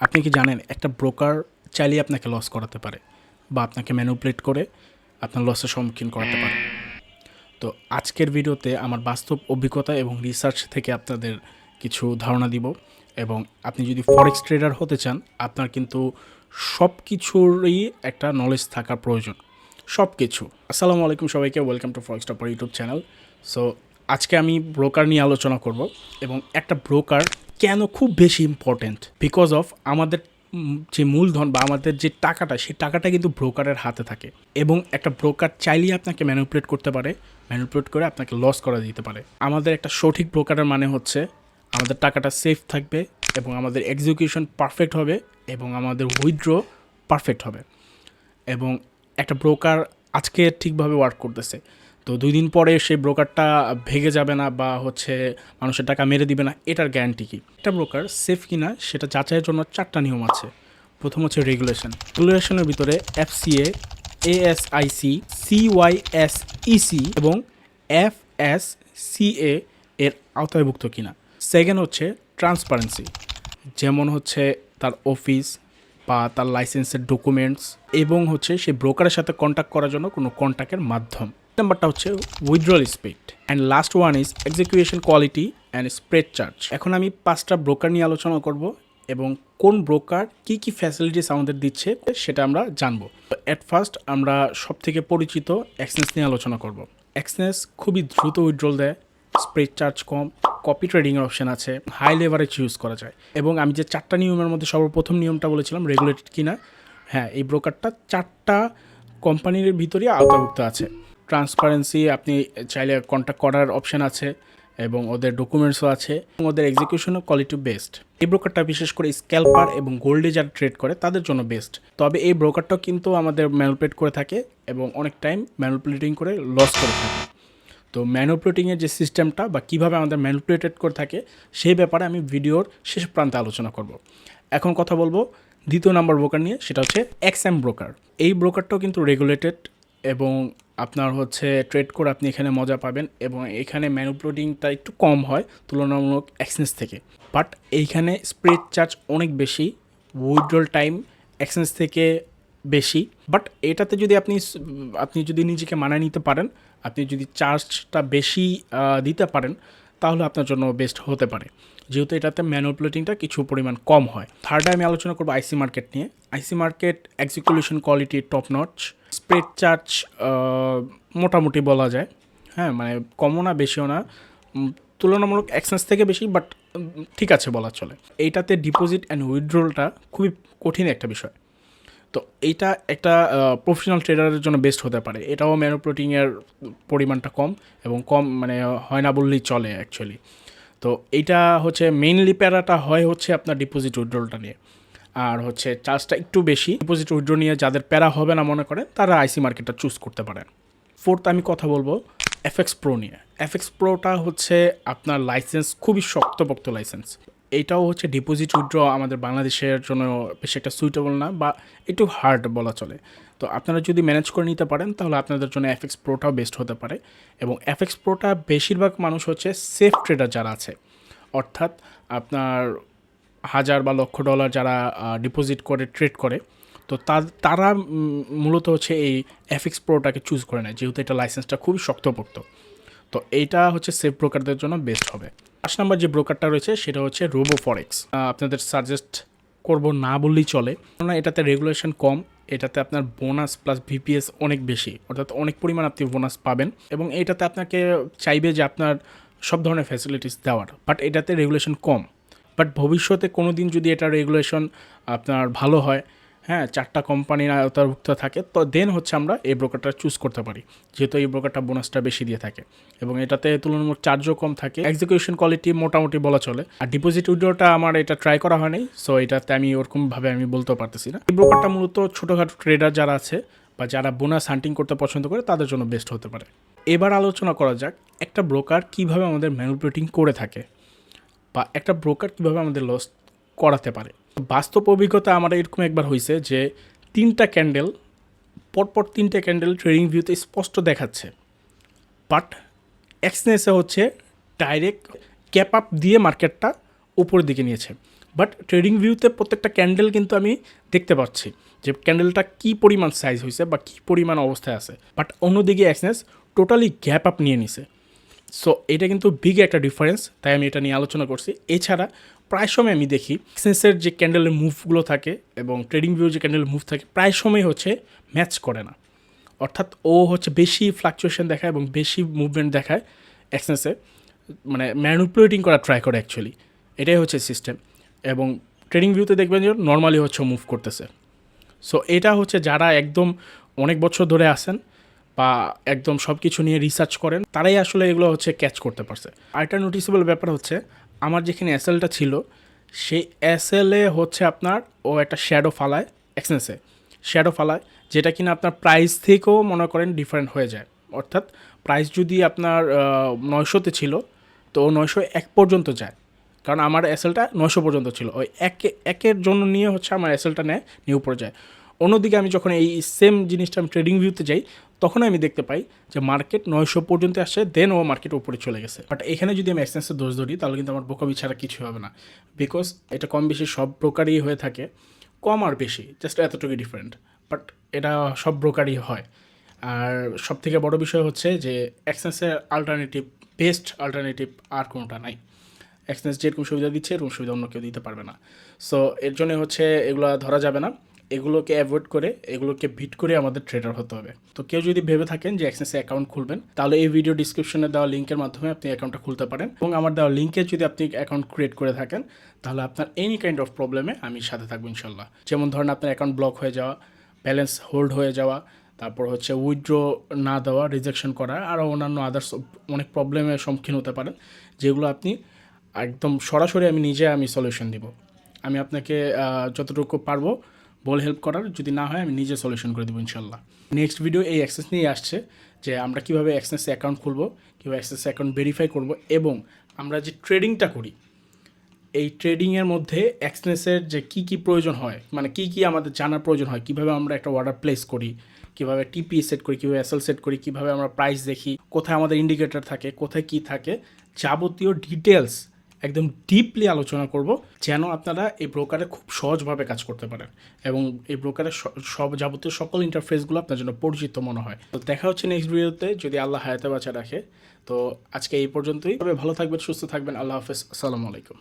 আপনি কি জানেন একটা ব্রোকার চাইলেই আপনাকে লস করাতে পারে বা আপনাকে ম্যানিপুলেট করে আপনার লসের সম্মুখীন করাতে পারে। তো আজকের ভিডিওতে আমার বাস্তব অভিজ্ঞতা এবং রিসার্চ থেকে আপনাদের কিছু ধারণা দিব। এবং আপনি যদি ফরেক্স ট্রেডার হতে চান, আপনার কিন্তু সব কিছুরই একটা নলেজ থাকা প্রয়োজন, সব কিছু। আসসালামু আলাইকুম সবাইকে, welcome to forex topper YouTube channel. So আজকে আমি ব্রোকার নিয়ে আলোচনা করব এবং একটা ব্রোকার কেন খুব বেশি ইম্পর্ট্যান্ট, বিকজ অফ আমাদের যে মূলধন বা আমাদের যে টাকাটা, সেই টাকাটা কিন্তু ব্রোকারের হাতে থাকে এবং একটা ব্রোকার চাইলেই আপনাকে ম্যানিপুলেট করতে পারে, ম্যানিপুলেট করে আপনাকে লস করা দিতে পারে। আমাদের একটা সঠিক ব্রোকারের মানে হচ্ছে আমাদের টাকাটা সেফ থাকবে এবং আমাদের এক্সিকিউশন পারফেক্ট হবে এবং আমাদের উইথড্র পারফেক্ট হবে। এবং একটা ব্রোকার আজকে ঠিকভাবে ওয়ার্ক করতেছে, তো 2 দিন পরে সেই ব্রোকারটা ভেঙে যাবে না বা মানুষের টাকা মেরে দিবে না, এটার গ্যারান্টি কি? একটা ব্রোকার সেফ কিনা সেটা যাচাইয়ের জন্য 4টা নিয়ম আছে। প্রথম হচ্ছে রেগুলেশনের ভিতরে এফসিএ, এএসআইসি, সিওয়াইএসইসি এবং এফএসসিএ এর আওতায়ভুক্ত কিনা। সেকেন্ড হচ্ছে ট্রান্সপারেন্সি, যেমন হচ্ছে তার অফিস বা তার লাইসেন্সের ডকুমেন্টস এবং হচ্ছে সেই ব্রোকারের সাথে কন্ট্যাক্ট করার জন্য কোনো কন্ট্যাক্টের মাধ্যম। নাম্বারটা হচ্ছে withdrawal speed and last one is execution quality and spread charge. এখন আমি 5টা ব্রোকার নিয়ে আলোচনা করব এবং কোন ব্রোকার কী কী ফ্যাসিলিটিস আমাদের দিচ্ছে সেটা আমরা জানবো। অ্যাট ফার্স্ট আমরা সব থেকে পরিচিত এক্সচেঞ্জ নিয়ে আলোচনা করব। এক্সচেঞ্জ খুবই দ্রুত উইথড্রল দেয়, স্প্রেড চার্জ কম, কপি ট্রেডিংয়ের অপশন আছে, হাই লেভারেজ ইউজ করা যায়। এবং আমি যে 4টা নিয়মের মধ্যে সর্বপ্রথম নিয়মটা বলেছিলাম রেগুলেটেড কিনা, হ্যাঁ, এই ব্রোকারটা 4টা কোম্পানির ভিতরেই আওতাভুক্ত আছে। ট্রান্সপারেন্সি, আপনি চাইলে কন্ট্যাক্ট করার অপশন আছে এবং ওদের ডকুমেন্টসও আছে এবং ওদের এক্সিকিউশনও কোয়ালিটি বেস্ট। এই ব্রোকারটা বিশেষ করে স্ক্যাল্পার এবং গোল্ডে যারা ট্রেড করে তাদের জন্য বেস্ট। তবে এই ব্রোকারটাও কিন্তু আমাদের ম্যানিপুলেট করে থাকে এবং অনেক টাইম ম্যানিপুলেটিং করে লস করে থাকে। তো ম্যানিপুলেটিংয়ের যে সিস্টেমটা বা কীভাবে আমাদের ম্যানিপুলেটেড করে থাকে সেই ব্যাপারে আমি ভিডিওর শেষ প্রান্তে আলোচনা করব। এখন কথা বলবো দ্বিতীয় নাম্বার ব্রোকার নিয়ে, সেটা হচ্ছে এক্সএম ব্রোকার। এই ব্রোকারটাও কিন্তু রেগুলেটেড এবং আপনার হচ্ছে ট্রেড করে আপনি এখানে মজা পাবেন এবং এখানে ম্যানিপুলেটিংটা একটু কম হয় তুলনামূলক এক্সচেঞ্জ থেকে। বাট এইখানে স্প্রেড চার্জ অনেক বেশি, উইথড্রল টাইম এক্সচেঞ্জ থেকে বেশি। বাট এটাতে যদি আপনি যদি নিজেকে মানায় নিতে পারেন, আপনি যদি চার্জটা বেশি দিতে পারেন, তাহলে আপনার জন্য বেস্ট হতে পারে, যেহেতু এটাতে ম্যানিপুলেটিংটা কিছু পরিমাণ কম হয়। থার্ডে আমি আলোচনা করবো আইসি মার্কেট নিয়ে। IC market execution quality top notch, spread charge মোটামুটি বলা যায়, হ্যাঁ, মানে কমও না বেশিও না, তুলনামূলক এক্সচেঞ্জ থেকে বেশি, বাট ঠিক আছে বলা চলে। এইটাতে ডিপোজিট অ্যান্ড উইথড্রলটা খুবই কঠিন একটা বিষয়। তো এইটা একটা প্রফেশনাল ট্রেডারের জন্য বেস্ট হতে পারে। এটাও ম্যানিপুলেটিংয়ের পরিমাণটা কম এবং কম মানে হয় না বললেই চলে অ্যাকচুয়ালি। তো এইটা হচ্ছে মেইনলি প্যারাটা হয় হচ্ছে আপনার ডিপোজিট উইথড্রলটা নিয়ে, আর হচ্ছে চার্জটা একটু বেশি। ডিপোজিট উইথড্র নিয়ে যাদের প্যারা হবে না মনে করে তারা আইসি মার্কেটটা চুজ করতে পারেন। ফোর্থ আমি কথা বলবো এফএক্স প্রো নিয়ে। এফএক্স প্রোটা হচ্ছে আপনার লাইসেন্স খুবই শক্তপোক্ত লাইসেন্স। এইটাও হচ্ছে ডিপোজিট উইথড্র আমাদের বাংলাদেশের জন্য বেশি একটা সুইটেবল না বা একটু হার্ড বলা চলে। তো আপনারা যদি ম্যানেজ করে নিতে পারেন তাহলে আপনাদের জন্য এফএক্স প্রোটাও বেস্ট হতে পারে। এবং এফএক্স প্রোটা বেশিরভাগ মানুষ হচ্ছে সেফ ট্রেডার যারা আছে, অর্থাৎ আপনার হাজার বা লক্ষ ডলার যারা ডিপোজিট করে ট্রেড করে, তো তারা মূলত হচ্ছে এই এফএক্স প্রোটাকে চুজ করে নেয়, যেহেতু এটা লাইসেন্সটা খুবই শক্তপোক্ত। তো এইটা হচ্ছে সেফ ব্রোকারদের জন্য বেস্ট হবে। 5 নাম্বার যে ব্রোকারটা রয়েছে সেটা হচ্ছে রোবো ফরেক্স। আপনাদের সাজেস্ট করব না বললেই চলে, কেননা এটাতে রেগুলেশন কম, এটাতে আপনার বোনাস প্লাস ভিপিএস অনেক বেশি, অর্থাৎ অনেক পরিমাণ আপনি বোনাস পাবেন এবং এইটাতে আপনাকে চাইবে যে আপনার সব ধরনের ফ্যাসিলিটিস দেওয়ার, বাট এটাতে রেগুলেশন কম। বাট ভবিষ্যতে কোনো দিন যদি এটা রেগুলেশন আপনার ভালো হয়, হ্যাঁ, 4টা কোম্পানির আওতাভুক্ত থাকে, তো দেন হচ্ছে আমরা এই ব্রোকারটা চুজ করতে পারি, যেহেতু এই ব্রোকারটা বোনাসটা বেশি দিয়ে থাকে এবং এটাতে তুলনামূলক চার্জও কম থাকে, এক্সিকিউশন কোয়ালিটি মোটামুটি বলা চলে। আর ডিপোজিট উইথড্রটা আমার এটা ট্রাই করা হয়নি, সো এটাতে আমি ওরকমভাবে আমি বলতেও পারতেছি না। এই ব্রোকারটা মূলত ছোটোখাটো ট্রেডার যারা আছে বা যারা বোনাস হান্টিং করতে পছন্দ করে তাদের জন্য বেস্ট হতে পারে। এবার আলোচনা করা যাক একটা ব্রোকার কীভাবে আমাদের ম্যানিপুলেটিং করে থাকে বা একটা ব্রোকার কীভাবে আমাদের লস করাতে পারে। বাস্তব অভিজ্ঞতা আমার এরকম একবার হয়েছে যে 3টা ক্যান্ডেল পরপর 3টে ক্যান্ডেল ট্রেডিং ভিউতে স্পষ্ট দেখাচ্ছে, বাট এক্সচেঞ্জে হচ্ছে ডাইরেক্ট ক্যাপ আপ দিয়ে মার্কেটটা উপরের দিকে নিয়েছে। বাট ট্রেডিং ভিউতে প্রত্যেকটা ক্যান্ডেল কিন্তু আমি দেখতে পাচ্ছি যে ক্যান্ডেলটা কী পরিমাণ সাইজ হয়েছে বা কী পরিমাণ অবস্থায় আছে, বাট অন্যদিকে এক্সনেস টোটালি গ্যাপ আপ নিয়ে নিছে। সো এটা কিন্তু বিগ একটা ডিফারেন্স, তাই আমি এটা নিয়ে আলোচনা করছি। এছাড়া প্রায় সময় আমি দেখি এক্সনেসের যে ক্যান্ডেলের মুভগুলো থাকে এবং ট্রেডিং ভিউ যে ক্যান্ডেলের মুভ থাকে প্রায় সময় হচ্ছে ম্যাচ করে না, অর্থাৎ ও হচ্ছে বেশি ফ্লাকচুয়েশন দেখায় এবং বেশি মুভমেন্ট দেখায় এক্সনেসে, মানে ম্যানিপুলেটিং করা ট্রাই করে অ্যাকচুয়ালি, এটাই হচ্ছে সিস্টেম। এবং ট্রেডিং ভিউতে দেখবেন যে নর্মালি হচ্ছে মুভ করতেছে। সো এটা হচ্ছে যারা একদম অনেক বছর ধরে আসেন বা একদম সব কিছু নিয়ে রিসার্চ করেন তারাই আসলে এগুলো হচ্ছে ক্যাচ করতে পারছে। আরেকটা নোটিসেবল ব্যাপার হচ্ছে আমার যেখানে এসএলটা ছিল সেই এসএলে হচ্ছে আপনার ও একটা শ্যাডো ফালায় এক্সনেসে, শ্যাডো ফালায় যেটা কিনা আপনার প্রাইস থেকেও মনে করেন ডিফারেন্ট হয়ে যায়। অর্থাৎ প্রাইস যদি আপনার 900-তে ছিল তো 901 পর্যন্ত যায়, কারণ আমার এসএলটা 900 পর্যন্ত ছিল, ওই একের জন্য নিয়ে হচ্ছে আমার এসএলটা নিয়ে উপরে যায়। অন্যদিকে আমি যখন এই সেম জিনিসটা আমি ট্রেডিং ভিউতে যাই তখন আমি দেখতে পাই যে মার্কেট 900 পর্যন্ত আসছে, দেন ও মার্কেট উপরে চলে গেছে। বাট এখানে যদি আমি এক্সচেঞ্জের দোষ ধরি তাহলে কিন্তু আমার বোকামি ছাড়া কিছু হবে না, বিকজ এটা কম বেশি সব ব্রোকারই হয়ে থাকে, কম আর বেশি জাস্ট এতটুকু ডিফারেন্ট, বাট এটা সব ব্রোকারই হয়। আর সব থেকে বড় বিষয় হচ্ছে যে এক্সচেঞ্জের আলটারনেটিভ, বেস্ট আলটারনেটিভ আর কোনোটা নাই। এক্সচেঞ্জ যেরকম সুবিধা দিচ্ছে এরকম সুবিধা অন্য কেউ দিতে পারবে না। সো এর জন্য হচ্ছে এগুলো ধরা যাবে না, এগুলোকে অ্যাভয়েড করে এগুলোকে বিট করে আমাদের ট্রেডার হতে হবে। তো কেউ যদি ভেবে থাকেন যে এক্সচেঞ্জে অ্যাকাউন্ট খুলবেন তাহলে এই ভিডিও ডিসক্রিপশনে দেওয়া লিঙ্কের মাধ্যমে আপনি অ্যাকাউন্টটা খুলতে পারেন, এবং আমার দেওয়া লিঙ্কে যদি আপনি অ্যাকাউন্ট ক্রিয়েট করে থাকেন তাহলে আপনার এনি কাইন্ড অফ প্রবলেমে আমি সাথে থাকবো ইনশাল্লাহ। যেমন ধরেন আপনার অ্যাকাউন্ট ব্লক হয়ে যাওয়া, ব্যালেন্স হোল্ড হয়ে যাওয়া, তারপর হচ্ছে উইথড্র না দেওয়া, রিজেকশন করা, আরও অন্যান্য আদার্স অনেক প্রবলেমের সম্মুখীন হতে পারেন, যেগুলো আপনি একদম সরাসরি আমি সলিউশন দিব। আমি আপনাকে যতটুকু পারবো বল হেল্প করার, যদি না হয় আমি নিজে সলিউশন করে দেবো ইনশাল্লাহ। নেক্সট ভিডিও এই অ্যাক্সেস নিয়ে আসছে যে আমরা কীভাবে অ্যাক্সেসে অ্যাকাউন্ট খুলবো, কীভাবে অ্যাক্সেসে অ্যাকাউন্ট ভেরিফাই করব, এবং আমরা যে ট্রেডিংটা করি এই ট্রেডিংয়ের মধ্যে এক্সনেসের যে কী প্রয়োজন হয়, মানে কী আমাদের জানার প্রয়োজন হয়, কীভাবে আমরা একটা অর্ডার প্লেস করি, কীভাবে টিপি সেট করি, কীভাবে এসএল সেট করি, কীভাবে আমরা প্রাইস দেখি, কোথায় আমাদের ইন্ডিকেটর থাকে, কোথায় কী থাকে, যাবতীয় ডিটেলস একদম ডিপলি আলোচনা করব, যেন আপনারা এই ব্রোকারে খুব সহজভাবে কাজ করতে পারেন এবং এই ব্রোকারের সব যাবতীয় সকল ইন্টারফেসগুলো আপনার জন্য পরিচিত মনে হয়। তো দেখা হচ্ছে নেক্সট ভিডিওতে, যদি আল্লাহ হায়াতে বাঁচা রাখে। তো আজকে এই পর্যন্তই, তবে ভালো থাকবেন, সুস্থ থাকবেন, আল্লাহ হাফেজ, আসসালামু আলাইকুম।